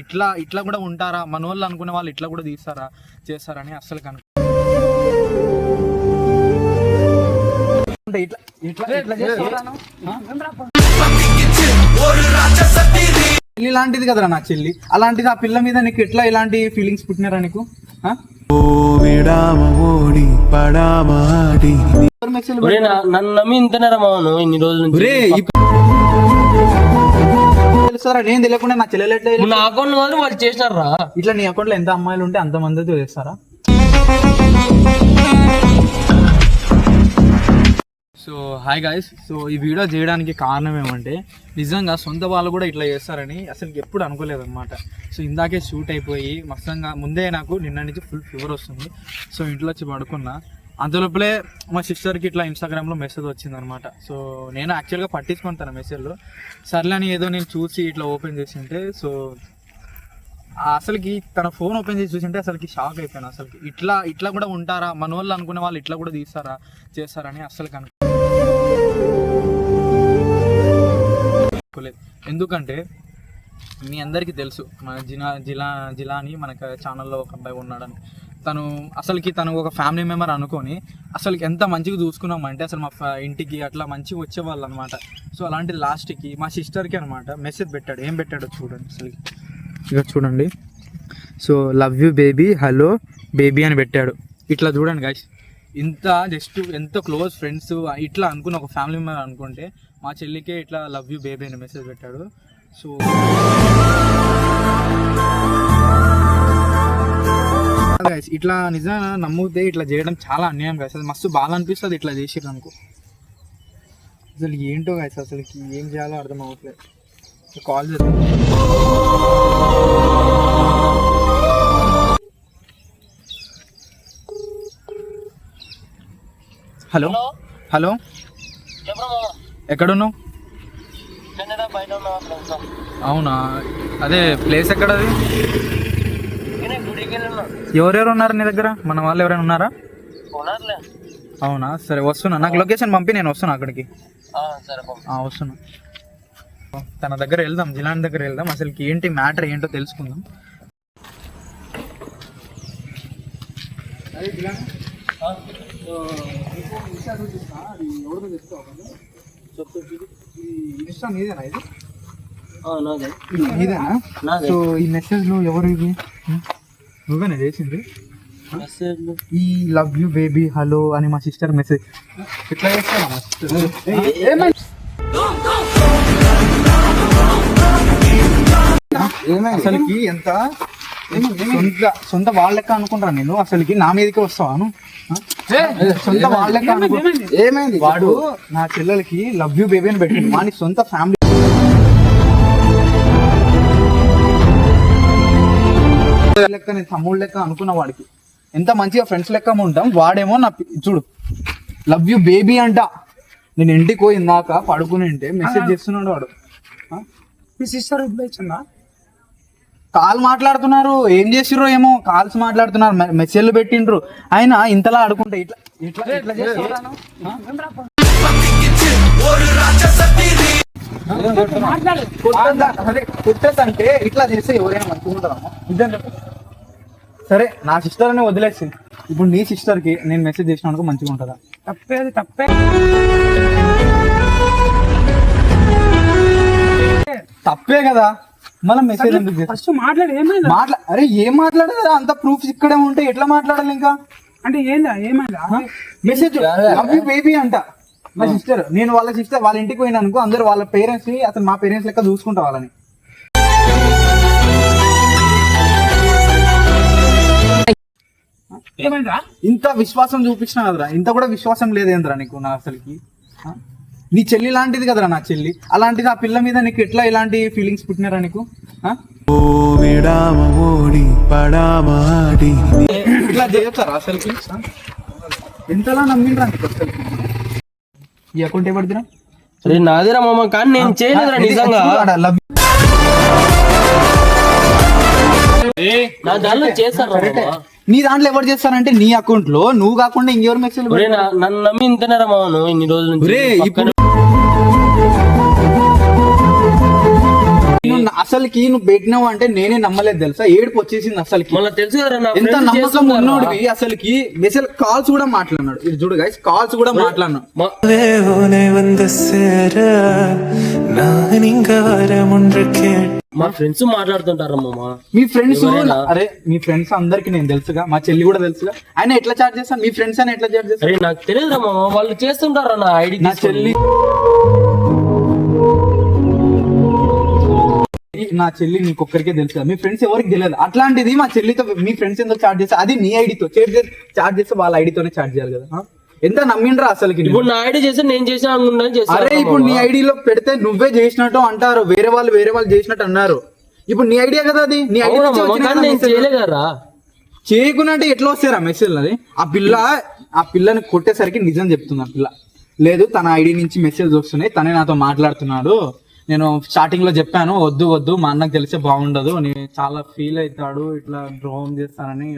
ఇట్లా ఇట్లా కూడా ఉంటారా మన వాళ్ళు అనుకునే వాళ్ళు ఇట్లా కూడా తీస్తారా చేస్తారని అస్సలు కనుక చెల్లి లాంటిది కదరా నా చెల్లి, అలాంటిది ఆ పిల్ల మీద నీకు ఎట్లా ఇలాంటి ఫీలింగ్స్ పుట్టినారా నీకు? నన్ను నమ్మి ఇంతనేరా మామను ఇన్ని రోజులు తెలుస్తారా? నేను తెలియకుండా నా చెల్లెలు ఎట్లా నా అకౌంట్ వాళ్ళు వాళ్ళు చేసినారా? ఇట్లా నీ అకౌంట్ లో ఎంత అమ్మాయిలు ఉంటే అంత మందితో చేస్తారా? సో హాయ్ గాయ్స్, సో ఈ వీడియో చేయడానికి కారణం ఏమంటే నిజంగా సొంత వాళ్ళు కూడా ఇట్లా చేస్తారని అసలు ఎప్పుడు అనుకోలేదు అనమాట. సో ఇందాకే షూట్ అయిపోయి మస్తంగా ముందే నాకు నిన్న నుంచి ఫుల్ ఫీవర్ వస్తుంది. సో ఇంట్లో వచ్చి పడుకున్నా, అంతలోపలే మా సిస్టర్కి ఇట్లా ఇన్స్టాగ్రామ్లో మెసేజ్ వచ్చిందనమాట. సో నేను యాక్చువల్గా పట్టించుకొని తన మెసేజ్లో సర్లేని ఏదో నేను చూసి ఇట్లా ఓపెన్ చేసింటే, సో అసలుకి తన ఫోన్ ఓపెన్ చేసి చూసింటే అసలుకి షాక్ అయిపోయాను. అసలుకి ఇట్లా ఇట్లా కూడా ఉంటారా మన వాళ్ళు అనుకునే వాళ్ళు ఇట్లా కూడా తీస్తారా చేస్తారని అస్సలు కనుకోలేదు. ఎందుకంటే మీ అందరికీ తెలుసు మన జిలా అని మనకు ఛానల్లో ఒక అబ్బాయి ఉన్నాడని. తను ఒక ఫ్యామిలీ మెంబర్ అనుకొని అసలుకి ఎంత మంచిగా చూసుకున్నామంటే అసలు మా ఇంటికి అట్లా మంచిగా వచ్చేవాళ్ళు అనమాట. సో అలాంటి లాస్ట్కి మా సిస్టర్కి అనమాట మెసేజ్ పెట్టాడు. ఏం పెట్టాడో చూడండి అసలుకి, ఇక చూడండి. So love you baby, hello baby అని పెట్టాడు. ఇట్లా చూడండి గైస్, ఇంత జస్ట్ ఎంతో క్లోజ్ ఫ్రెండ్స్ ఇట్లా అనుకున్న ఒక ఫ్యామిలీ మెంబర్ అనుకుంటే మా చెల్లికే ఇట్లా లవ్ యూ బేబీ అని మెసేజ్ పెట్టాడు. సో గైస్ ఇట్లా నిజంగా నమ్మితే ఇట్లా చేయడం చాలా అన్యాయం గైస్. అది మస్తు బాగా అనిపిస్తుంది ఇట్లా చేసిర్రు అనుకో. అసలు ఏంటో గైస్, అసలుకి ఏం చేయాలో అర్థం అవ్వట్లేదు. కాల్ చేద్దాం. హలో హలో, ఎక్కడున్నావు? అవునా, అదే ప్లేస్ ఎక్కడది? ఎవరెవరు ఉన్నారు నీ దగ్గర? మన వాళ్ళు ఎవరైనా ఉన్నారా? అవునా, సరే వస్తున్నా. నాకు లొకేషన్ పంపి, నేను వస్తున్నా అక్కడికి. వస్తున్నా. తన దగ్గర వెళ్దాం, జిలాని దగ్గర వెళ్దాం. అసలుకి ఏంటి మ్యాటర్ ఏంటో తెలుసుకుందాం. అదే జిలాని నీదేనా ఇది? నీదేనా? సో ఈ మెసేజ్ లో ఎవరు ఇది? నువ్వేనా చేసింది? ఈ లవ్ యూ బేబీ హలో అని మా సిస్టర్ మెసేజ్ ఎట్లా చేస్తాను మా సిస్టర్? అసలుకి ఎంత సొంత వాళ్ళ లెక్క అనుకుంటా నేను. అసలుకి నా మీదకి వస్తావాను? సొంత వాళ్ళ లెక్క ఏమైంది? వాడు నా చెల్లెలకి లవ్ యూ బేబీ అని పెట్టింది. వాడి సొంత ఫ్యామిలీ లెక్క, నేను తమ్ముడు లెక్క అనుకున్న వాడికి ఎంత మంచిగా ఫ్రెండ్స్ లెక్క ఉంటాం. వాడేమో నా చూడు లవ్ యూ బేబీ అంట. నేను ఇంటికి పోయి ఇందాక పడుకుని ఉంటే మెసేజ్ చేస్తున్నాడు వాడు. మీ సిస్టర్ ఇచ్చిందా? కాల్ మాట్లాడుతున్నారు, ఏం చేసిర్రో ఏమో, కాల్స్ మాట్లాడుతున్నారు, మెసేజ్లు పెట్టిండ్రు. ఆయన ఇంతలా ఆడుకుంటే ఇట్లా ఇట్లా ఇట్లా చేస్తాను. కుట్టదంటే ఇట్లా చేస్తే ఎవరైనా మంచిగా ఉంటారమ్మా? నిజంగా సరే, నా సిస్టర్ అని వదిలేసి ఇప్పుడు నీ సిస్టర్ కి నేను మెసేజ్ చేసినందుకు మంచిగా ఉంటుందా? తప్పే, అది తప్పే. తప్పే కదా, మళ్ళీ మెసేజ్ ఎందుకు ఫస్ట్ మాట్లాడి ఏమైంది? అరే ఏం మాట్లాడదా? అంత ప్రూఫ్స్ ఇక్కడే ఉంటే ఎట్లా మాట్లాడాలి ఇంకా? అంటే ఏందా ఏమైందా? మెసేజ్ లవ్ యూ బేబీ అంట మా సిస్టర్. నేను వాళ్ళ సిస్టర్ వాళ్ళ ఇంటికి పోయినా అనుకో, అందరు వాళ్ళ పేరెంట్స్ ని అసలు మా పేరెంట్స్ లెక్క చూసుకుంటా వాళ్ళని. ఏమైందా? ఇంత విశ్వాసం చూపించినా కదరా, ఇంత కూడా విశ్వాసం లేదేంద్రా నీకు నా అసలుకి? నీ చెల్లి లాంటిది కదరా నా చెల్లి, అలాంటిది ఆ పిల్ల మీద నీకు ఎట్లా ఇలాంటి ఫీలింగ్స్ పుట్టినారా నీకు? ఇట్లా చేయొచ్చారా అసలుకి? ఎంతలా నమ్మిండ్రా నీకు అసలుకి? ఈ అకౌంట్ ఎవరిదిరా? నాదిరా మామ, కానీ నేను చేయలేదురా నిజంగా. నీ దాంట్లో ఎవరు చేస్తారంటే నీ అకౌంట్ లో నువ్వు కాకుండా ఇంకెవరు మెసేజ్? నన్ను నమ్మి ఇంతనేరా మామను ఇన్ని రోజులు. ఇప్పుడు అసలుకి నువ్వు పెట్టినావు అంటే నేనే నమ్మలేదు తెలుసా, ఏడుపు వచ్చేసింది అసలుకి. మళ్ళీ తెలుసు కదా నా ఎంత friends నమ్మకం చేస్తున్నారా? ఉన్నోడివి అసలుకి మెసేజ్ కాల్స్ కూడా మాట్లాడినాడు. ఇది చూడు గైస్, కాల్స్ కూడా మాట్లాడినాడు. మా ఫ్రెండ్స్ మాట్లాడుతుంటారు మామ. మీ ఫ్రెండ్స్ ఎవరైనా? అరే మీ ఫ్రెండ్స్ అందరికి నేను తెలుసుగా, మా చెల్లి కూడా తెలుసుగా. ఆయన ఎట్లా చార్జ్ చేస్తాను, మీ ఫ్రెండ్స్ అని ఎట్లా చార్జ్ చేస్తాను? అరే నాకు తెలియదురా మామ, వాళ్ళు చేస్తుంటారా నా ఐడి. నా చెల్లి నా చెల్లి నీకొక్కరికే తెలుసు కదా, మీ ఫ్రెండ్స్ ఎవరికి తెలియదు. అట్లాంటిది మా చెల్లితో మీ ఫ్రెండ్స్ ఎందుకు చార్జ్ చేస్తారు? అది నీ ఐడితో చార్జ్ చేస్తే వాళ్ళ ఐడితోనే చార్జ్ చేయాలి కదా. ఎంత నమ్మిండ్రా అసలుకి నువ్వు? ఇప్పుడు నా ఐడి చేస్తే నేను చేసిన అనుకుంటాను చేస్తాను. అరే ఇప్పుడు నీ ఐడిలో పెడితే నువ్వే చేసినట్టు అంటారు, వేరే వాళ్ళు చేసినట్టు అన్నారు. ఇప్పుడు నీ ఐడియా కదా అది, నీ ఐడియా నేను చేయలేదరా. చేయకుండా అంటే ఎట్లా వస్తారా మెసేజ్? అది ఆ పిల్లని కొట్టేసరికి నిజం చెప్తుంది ఆ పిల్ల. లేదు తన ఐడి నుంచి మెసేజ్ వస్తున్నాయి, తనే నాతో మాట్లాడుతున్నాడు, నేను స్టార్టింగ్ లో చెప్పాను వద్దు మా అన్నకు తెలిస్తే బాగుండదు, నేను చాలా ఫీల్ అవుతాడు, ఇట్లా ద్రోహం చేస్తానని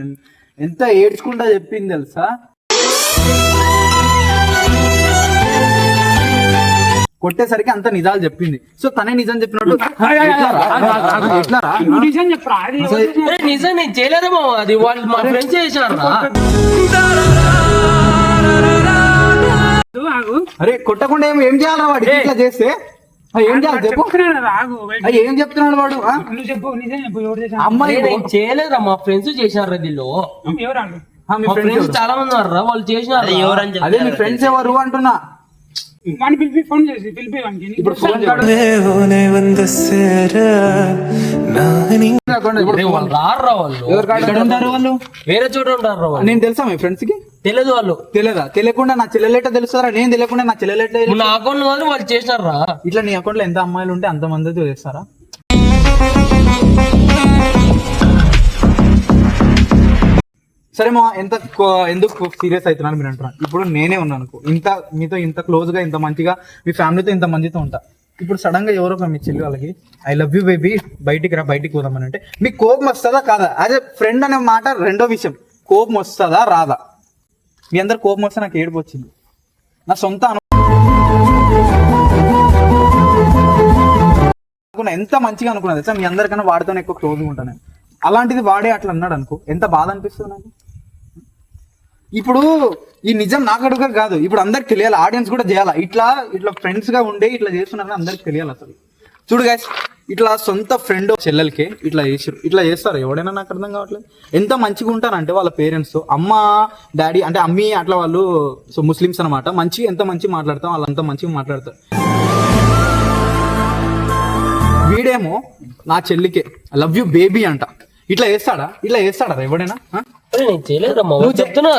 ఎంత ఏడ్చుకుంటా చెప్పింది తెలుసా. కొట్టేసరికి అంత నిజాలు చెప్పింది. సో తనే నిజం చెప్పినట్టు ఎట్లారా? నువ్వు నిజం చెప్పరా? అది ఎవరు చేసినారు? అరే నిజం నేను చేయలేదా మామ, అది వాళ్ళు మా ఫ్రెండ్స్ చేసినారా. ఆగు. అరే కొట్టకుండా ఏం చేయాలరా వాడు ఇట్లా చేస్తే? ఏం చేయాలి చెప్పు? చెప్తున్నాను కదా, ఆగు. ఏం చెప్తున్నాడు వాడు? నువ్వు చెప్పు, నిజం చెప్పు, ఎవరు చేశారు? అమ్మాయి నేను చేయలేదురా, మా ఫ్రెండ్స్ చేసినారా దీనిలో. ఎవరు అడుగు? మీ మా ఫ్రెండ్స్ ఫ్రెండ్స్ చాలా మంది ఉన్నారా, వాళ్ళు చేసినారు. అదే మీ ఫ్రెండ్స్ ఎవరు అంటున్నా. వాడిని పిలిపి ఫోన్ చేసి పిలిపి వానికి. ఇప్పుడు ఫోన్ వాళ్ళు రారా, వాళ్ళు ఎక్కడ ఉంటారు వాళ్ళు? వేరే చోట ఉంటారు వాళ్ళు. నేను తెలుసా మీ ఫ్రెండ్స్ కి? తెలియదు వాళ్ళు. తెలియదా? తెలియకుండా నా చెల్లెలేట తెలుస్తారా? నేను తెలియకుండా నా చెల్లెలేట నా అకౌంట్ వాళ్ళు వాళ్ళు చేసినారా. ఇట్లా నీ అకౌంట్ లో ఎంత అమ్మాయిలు ఉంటే అంత మందితో చేస్తారా? సరే మా ఎందుకు సీరియస్ అవుతున్నాను మీరు అంటున్నారు. ఇప్పుడు నేనే ఉన్నాను అనుకో, మీతో ఇంత క్లోజ్ గా ఇంత మంచిగా మీ ఫ్యామిలీతో ఇంత మంచితో ఉంటా. ఇప్పుడు సడన్ గా ఎవరో మీ చెల్లి వాళ్ళకి ఐ లవ్ యూ బేబీ బయటికి పోదామని అంటే మీకు కోపం వస్తుందా కాదా? యాజ్ ఎ ఫ్రెండ్ అనే మాట రెండో విషయం. కోపం వస్తుందా రాదా? మీ అందరు కోపం వస్తే నాకు ఏడుపు వచ్చింది. నా సొంత అనుకున్నా, ఎంత మంచిగా అనుకున్నా తెలుసా, మీ అందరికన్నా వాడితోనే ఎక్కువ క్లోజ్గా ఉంటాను. అలాంటిది వాడే అట్లా అన్నాడు అనుకో, ఎంత బాధ అనిపిస్తుంది నాకు. ఇప్పుడు ఈ నిజం నాకు అడుగు కాదు, ఇప్పుడు అందరికి తెలియాలి, ఆడియన్స్ కూడా చేయాలి. ఇట్లా ఫ్రెండ్స్ గా ఉండే ఇట్లా చేస్తున్నారని అందరికి తెలియాలి. అసలు చూడు గైస్, ఇట్లా సొంత ఫ్రెండ్ చెల్లెలకి ఇట్లా చేస్తారు ఎవడైనా, నాకు అర్థం కావట్లేదు. ఎంత మంచిగా ఉంటారంటే వాళ్ళ పేరెంట్స్ తో, అమ్మ డాడీ అంటే అమ్మీ అట్లా వాళ్ళు సో ముస్లిమ్స్ అనమాట, ఎంత మంచిగా మాట్లాడతాం వాళ్ళు అంత మంచిగా మాట్లాడతారు. వీడేమో నా చెల్లికే లవ్ యూ బేబీ అంట, ఇట్లా చేస్తాడా ఎవడైనా? నేను చేయలేదురా మామ, చెప్తున్నా.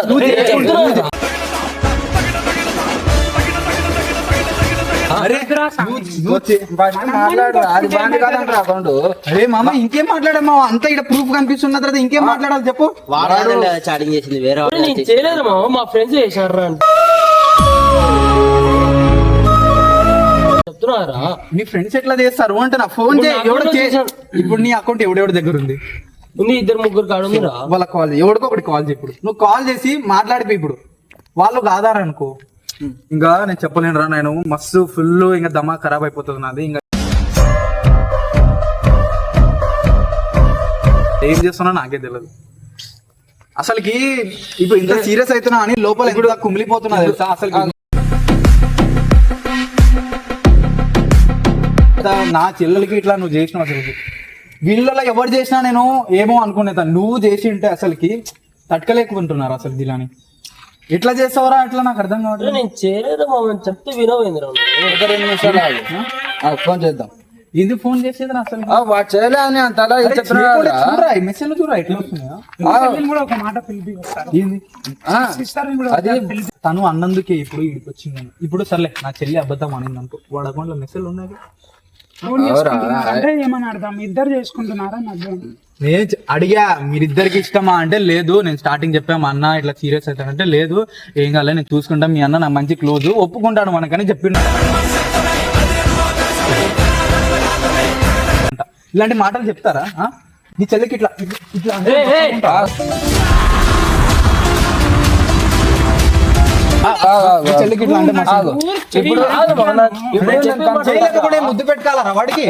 అరే మామ ఇంకేం మాట్లాడమ్మా, అంతా ఇక్కడ ప్రూఫ్ కనిపిస్తున్న తర్వాత ఇంకేం మాట్లాడాలి చెప్పు. చాటింగ్ చేసింది వేరే నేను చేయలేదు మామ, మా ఫ్రెండ్స్ చేశారు అంటే చెప్తున్నారా. నీ ఫ్రెండ్స్ ఎట్లా చేస్తారు అంటే నా ఫోన్ చేసాడు. ఇప్పుడు నీ అకౌంట్ ఎవడెవడి దగ్గర ఉంది? ఇద్దరు ముగ్గురు కాడు ఉందిరా. వాళ్ళ కాల్ ఎవడికో ఒకటి కాల్ చేయి. ఇప్పుడు నువ్వు కాల్ చేసి మాట్లాడిపో. ఇప్పుడు వాళ్ళు కాదారనుకో ఇంకా నేను చెప్పలేను రా, నేను మస్తు ఫుల్ ఇంకా దమా ఖరాబ్ అయిపోతుంది నాది. ఇంకా ఏం చేస్తున్నా నాకే తెలియదు అసలుకి. ఇప్పుడు ఇంత సీరియస్ అవుతున్నా అని లోపల ఎంత కుమిలిపోతున్నా తెలుసా అసలు. నా చెల్లెలకి ఇట్లా నువ్వు చేసినావు. అసలు వీళ్ళలో ఎవరు చేసినా నేను ఏమో అనుకునేదాన్ని, నువ్వు చేసి ఉంటే అసలుకి తట్టుకలేకుంటున్నారు అసలు. దిలాని ఎట్లా చేస్తావరా అట్లా నాకు అర్థం కావట్లేదు. నేను చేయలేదు మామ, చెప్తే వినవేంద్ర. 2 నిమిషాలు ఫోన్ చేద్దాం. ఎందుకు ఫోన్ చేసేది అసలు? వాడు చేయలే అని అంత చూడరా ఈ మెసేజ్ చూడరా ఎట్లా వస్తున్నాయా? కూడా ఒక మాట పిలిపి వస్తారు. ఏంది సిస్టర్ కూడా అది తను అన్నందుకే ఇప్పుడు ఇక్కడికి వచ్చింది. ఇప్పుడు సర్లే నా చెల్లి అబద్ధం అనింది అనుకో, వాడు అకౌంట్ లో మెసేజ్ ఉన్నాయి. ఫోన్ చేసుకుంటున్నారు అంటే ఏమని అర్థం? ఇద్దరు చేసుకుంటున్నారా? నేను అడిగా మీరిద్దరికి ఇష్టమా అంటే లేదు, నేను స్టార్టింగ్ చెప్పాము అన్న ఇట్లా సీరియస్ అవుతాడంటే లేదు ఏం కాలే నేను చూసుకుంటా, మీ అన్న నాకు మంచి క్లోజ్ ఒప్పుకుంటాడు మనకని చెప్పిండు. ఇలాంటి మాటలు చెప్తారా నీ చెల్లికి? ఇట్లా ఇట్లా మీ చెల్లికి ఇట్లా అంటే మస్తు. ఇప్పుడు ఆగు మామ, ఇప్పుడు నేను చెప్పే మాట చేయలేకపోతే ముద్దు పెట్టుకోవాలరా వాడికి?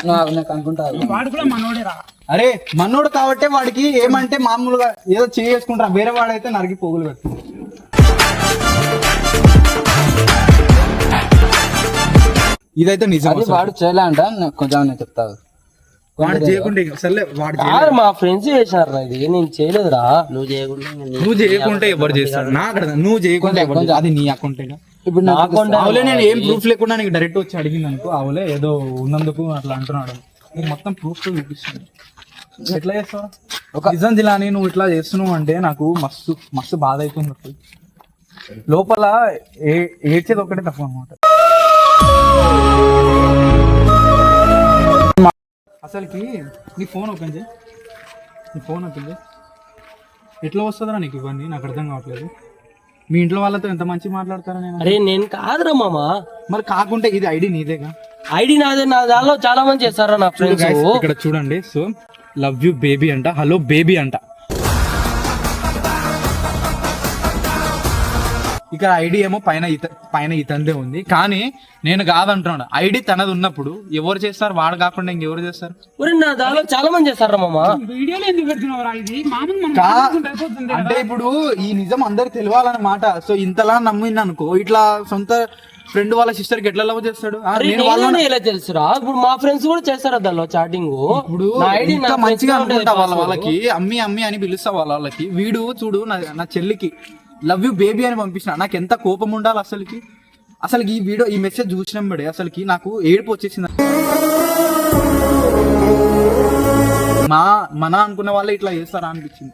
నాకు అనుకుంటా వాడు కూడా మనోడేరా. అరే మన్నోడు కాబట్టి వాడికి ఏమంటే మామూలుగా ఏదో చేసుకుంటారా, వేరే వాడైతే నరికి పోగులు పెట్టు. ఇదైతే నిజం అది అసలు. వాడు చేయలే అంట కొంచెం నేను చెప్తా వాడు చేయకుంటే ఇక సర్లే వాడు కాదు, మా ఫ్రెండ్స్ చేసినారు ఇది, నేను చేయలేదురా. నువ్వు చేయకుండా నువ్వు చేయకుంటే ఎవరు చేస్తాడు? నా అక్కడ నువ్వు చేయకుంటే ఎవరు చేస్తారు? అది నీ అకౌంట్ ఇప్పుడు నా అకౌంట్ ఆవులే నేను ఏం ప్రూఫ్ లేకుండా నీకు డైరెక్ట్ వచ్చి అడిగింది అనుకో, ఆవులే ఏదో ఉన్నందుకు అట్లా అంటున్నాడు. నీకు మొత్తం ప్రూఫ్ చూపిస్తుంది. ఎట్లా చేస్తావు ఒక నిజం జిలాని నువ్వు ఇట్లా చేస్తున్నావు అంటే నాకు మస్తు మస్తు బాధ అవుతుంది అసలు. లోపల ఏడ్చేది ఒకటే తప్పు అనమాట. అసలుకి నీ ఫోన్ ఓపెన్ చేయి, నీ ఫోన్ ఓపెన్ చేయి. ఎట్లా వస్తుందా నీకు ఇవన్నీ? నాకు అర్థం కావట్లేదు. మీ ఇంట్లో వాళ్ళతో ఎంత మంచి మాట్లాడతారా నేను? అరే నేను కాదురా మామ, మరి కాకుంటే ఇది ఐడి నీదేగా? ఐడి నాదే, నా దానిలో చాలా మంది చేస్తారా నా ఫ్రెండ్స్. ఇక్కడ చూడండి, సో లవ్ యూ బేబీ అంట, హలో బేబీ అంట. ఇక ఐడి ఏమో పైన ఇతందే ఉంది, కానీ నేను కాదంటున్నాడు. ఐడి తనది ఉన్నప్పుడు ఎవరు చేస్తారు? వాడు కాకుండా ఇంకెవరు చేస్తారు? ఒరే నా దానిలో చాలా మంది చేస్తారా మామ. వీడియోలో ఎందుకు పెడుతున్నావురా? ఇది మామూలు మనం కా- మాట్లాడుకుంటే అయిపోతుంది అంటే కదా. ఇప్పుడు ఈ నిజం అందరికి తెలియాలన్నమాట. సో ఇంతలా నమ్మింది అనుకో, ఇట్లా సొంత ఫ్రెండ్ వాళ్ళ సిస్టర్ కి ఎట్లా లవ్ చేస్తాడు? అరే నేను వాళ్ళ నేనే ఎలా తెలుసురా? ఇప్పుడు మా ఫ్రెండ్స్ కూడా చేస్తారా దానిలో చాటింగ్. ఇప్పుడు ఇంకా మంచిగా అనుకుంటా వాళ్ళకి అమ్మి అమ్మి అని పిలుస్తా వాళ్ళకి. వీడు చూడు నా చెల్లికి లవ్ యూ బేబీ అని పంపించిన, నాకు ఎంత కోపం ఉండాలి అసలుకి. ఈ వీడియో ఈ మెసేజ్ చూసినప్పుడే అసలుకి నాకు ఏడుపు వచ్చేసింది. మన అనుకున్న వాళ్ళే ఇట్లా చేస్తారా అనిపించింది.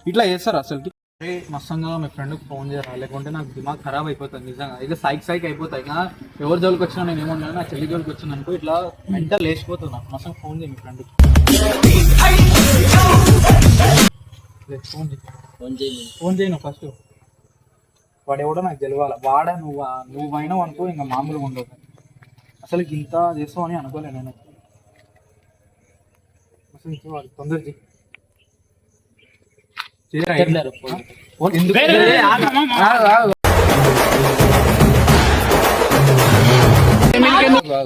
ఇట్లా చేస్తారు అసలుకి. అరే మస్తంగా మీ ఫ్రెండ్కి ఫోన్ చేయరా, లేకుంటే నాకు దిమాగ్ ఖరాబ్ అయిపోతుంది నిజంగా. ఇక సైక్ అయిపోతాయి. ఇంకా ఎవరి జోలికి వచ్చినా నేను ఏమన్నా నా చెల్లి జోలికి వచ్చిన అనుకో ఇట్లా మెంటల్ లేచిపోతుంది నాకు. మస్తంగా ఫోన్ చేయి మీ ఫ్రెండ్కి. ఫోన్ చేయి నువ్వు ఫస్ట్. వాడు ఎవడో నాకు తెలియాలి. వాడా నువ్వైనా అనుకో ఇంకా మామూలుగా ఉండవు. అసలు ఇంత చేస్తావు అని అనుకోలేదు నేను. అసలు వాడు తొందర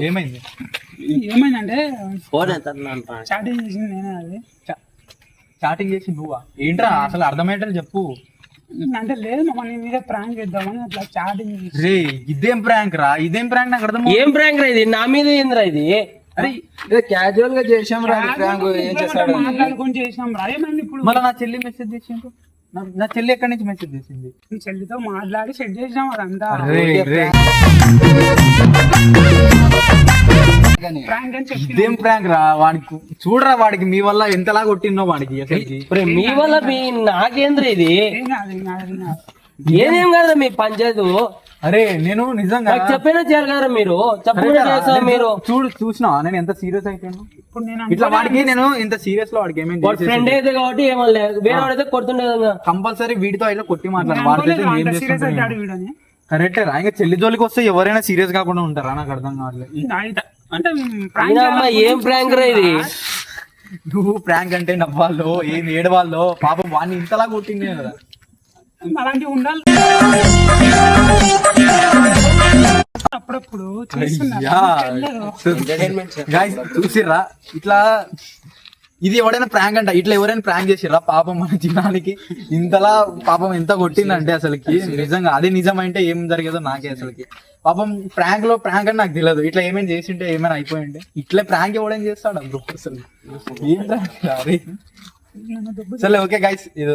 ఏమైంది? ఏమైందంటే ఫోన్ ఎంత చాటింగ్ చేసింది నేనే. అది చాటింగ్ చేసి నువ్వా? ఏంట్రా అసలు అర్థమయ్యేటని చెప్పు. అంటే లేదు మామ, నీ మీద ప్రాంక్ చేద్దామని అట్లా చాటింగ్ చేసి. రే ఇదేం ప్రాంక్ రా? ఇదేం ప్రాంక్ నాకు అర్థం. ఏం ప్రాంక్ రా ఇది? నా మీద ఏందిరా ఇది? అరే క్యాజువల్ గా చేసాం రా ప్రాంక్. ఏం చేస్తాడు? మాట్లాడుకొని చేసినాం రా. ఏమైంది ఇప్పుడు? మళ్ళీ నా చెల్లి మెసేజ్ చేసిండు. నా చెల్లి ఎక్కడి నుంచి మెసేజ్ చేసింది? నీ చెల్లితో మాట్లాడి సెట్ చేసినాం అదంతా. ప్రాంక్ అని చెప్పి ఇదేం ప్రాంక్ రా? వాడికి చూడరా, వాడికి మీ వల్ల ఎంతలా కొట్టిందో వాడికి అసలుకి. ఒరే, మీ వల్ల నాకేంద్రా ఇది? ఏం కాదు, ఏం కాదు, ఏం కాదు. ఏదేం కదా మీ పంచాయతీ. అరే నేను నిజంగా నాకు చెప్పైనా చేయాలి కదా మీరు, చెప్పకుండా చేస్తారు మీరు. చూసినా నేను ఎంత సీరియస్ అయిపోయాను. ఇప్పుడు నేను ఇట్లా వాడికి నేను ఇంత సీరియస్ లో వాడికి ఏమేమి ఫ్రెండ్ అయితే కాబట్టి ఏమన్నా వేరే వాడైతే కొడుతుండే. కంపల్సరీ వీడితో అయితే కొట్టి మాట్లాడు. వాడితో ఏం సీరియస్ అయితే చేస్తుంటాడు? వీడని కరెక్టే రా. ఇంకా చెల్లి జోలికి వస్తే ఎవరైనా సీరియస్ కాకుండా ఉంటారా? నాకు అర్థం కావట్లేదు. అంటే అయినా అమ్మ ఏం ప్రాంక్ రా ఇది? నువ్వు ప్రాంక్ అంటే నవ్వాలో ఏం ఏడవాలో? పాపం వాడిని ఇంతలా కొట్టింది కదా. అలాంటివి ఉండాలి అప్పుడప్పుడు చూసిర్రా ఇట్లా? ఇది ఎవడైనా ప్రాంక్ అంట. ఇట్లా ఎవరైనా ప్రాంక్ చేసిర్రా? పాపం మన జీవనానికి ఇంతలా పాపం ఎంత కొట్టిందంటే అసలుకి నిజంగా అదే నిజం అంటే ఏం జరిగేదో నాకే అసలుకి. పాపం ప్రాంక్ అని నాకు తెలియదు. ఇట్లా ఏమైనా చేసింటే ఏమైనా అయిపోయింటే. ఇట్లా ప్రాంక్ ఎవడైనా చేస్తాడు అందరూ అసలు. ఏం ప్రాంక్? సరే ఓకే గైస్, ఇది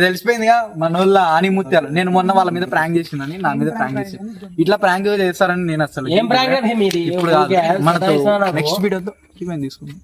తెలిసిపోయిందిగా మన వాళ్ళ ఆనిముత్యాలు. నేను మొన్న వాళ్ళ మీద ప్రాంక్ చేసిందని నా మీద ప్రాంక్ చేసాను. ఇట్లా ప్రాంక్ చేస్తారని నేను అసలు ఏం ప్రాంక్ అంటే మీది? ఇప్పుడు మనతో నెక్స్ట్ వీడియోతో తీసుకుందాం.